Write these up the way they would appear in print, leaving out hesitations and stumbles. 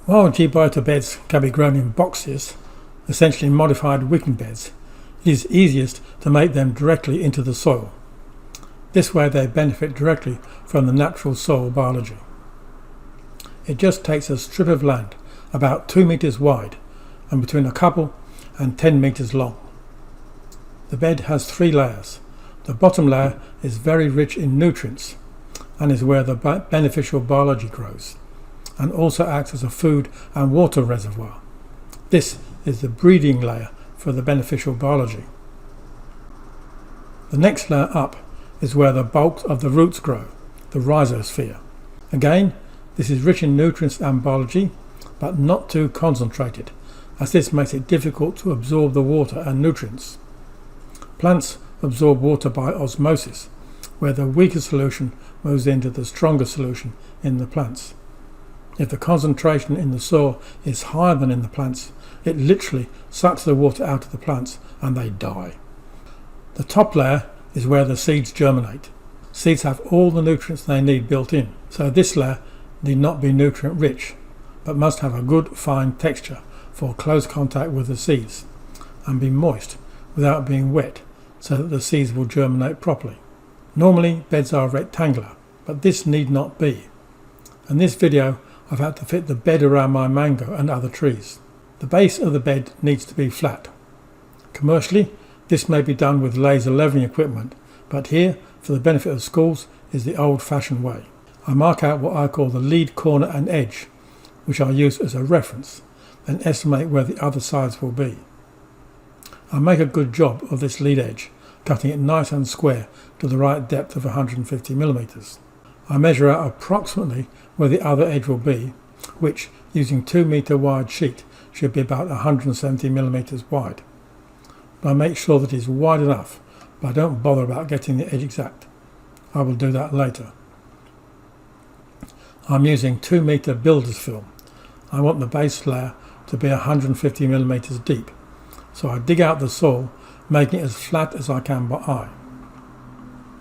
While Gbiota beds can be grown in boxes, essentially modified wicking beds, it is easiest to make them directly into the soil. This way they benefit directly from the natural soil biology. It just takes a strip of land about 2 meters wide and between a couple and 10 meters long. The bed has 3 layers. The bottom layer is very rich in nutrients and is where the beneficial biology grows, and also acts as a food and water reservoir. This is the breeding layer for the beneficial biology. The next layer up is where the bulk of the roots grow, the rhizosphere. Again, this is rich in nutrients and biology, but not too concentrated, as this makes it difficult to absorb the water and nutrients. Plants absorb water by osmosis, where the weaker solution moves into the stronger solution in the plants. If the concentration in the soil is higher than in the plants, it literally sucks the water out of the plants and they die. The top layer is where the seeds germinate. Seeds have all the nutrients they need built in, so this layer need not be nutrient rich, but must have a good fine texture for close contact with the seeds, and be moist without being wet, so that the seeds will germinate properly. Normally beds are rectangular, but this need not be. In this video I've had to fit the bed around my mango and other trees. The base of the bed needs to be flat. Commercially, this may be done with laser levelling equipment, but here, for the benefit of schools, is the old-fashioned way. I mark out what I call the lead corner and edge, which I use as a reference, then estimate where the other sides will be. I make a good job of this lead edge, cutting it nice and square to the right depth of 150 millimeters. I measure out approximately where the other edge will be, which, using 2 meter wide sheet, should be about 170 millimeters wide. But I make sure that it is wide enough, but I don't bother about getting the edge exact. I will do that later. I'm using 2 meter builder's film. I want the base layer to be 150 millimeters deep, so I dig out the soil, making it as flat as I can by eye.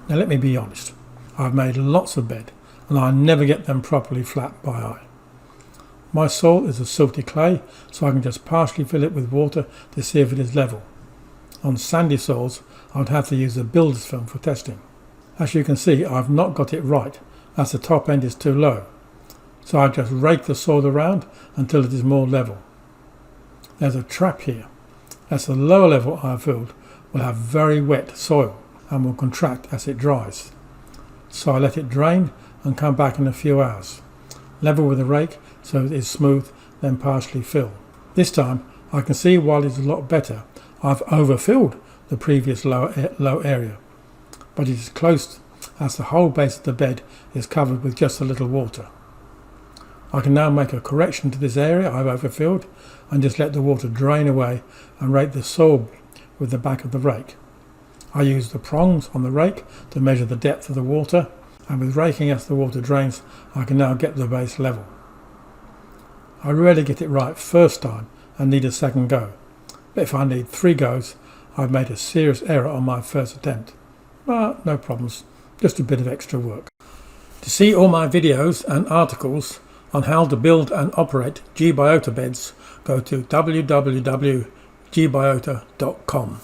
Now let me be honest, I've made lots of bed and I never get them properly flat by eye. My soil is a silty clay, so I can just partially fill it with water to see if it is level. On sandy soils I would have to use the builder's film for testing. As you can see, I've not got it right, as the top end is too low, so I just rake the soil around until it is more level. There's a trap here, as the lower level I have filled will have very wet soil and will contract as it dries. So I let it drain and come back in a few hours. Level with a rake so it is smooth, then partially fill. This time I can see while it's a lot better, I've overfilled the previous low area, but it is close as the whole base of the bed is covered with just a little water. I can now make a correction to this area I've overfilled and just let the water drain away and rake the soil with the back of the rake. I use the prongs on the rake to measure the depth of the water, and with raking as the water drains I can now get the base level. I rarely get it right first time and need a second go, but if I need 3 goes I've made a serious error on my first attempt. But no problems, just a bit of extra work. To see all my videos and articles on how to build and operate Gbiota beds, go to www.gbiota.com.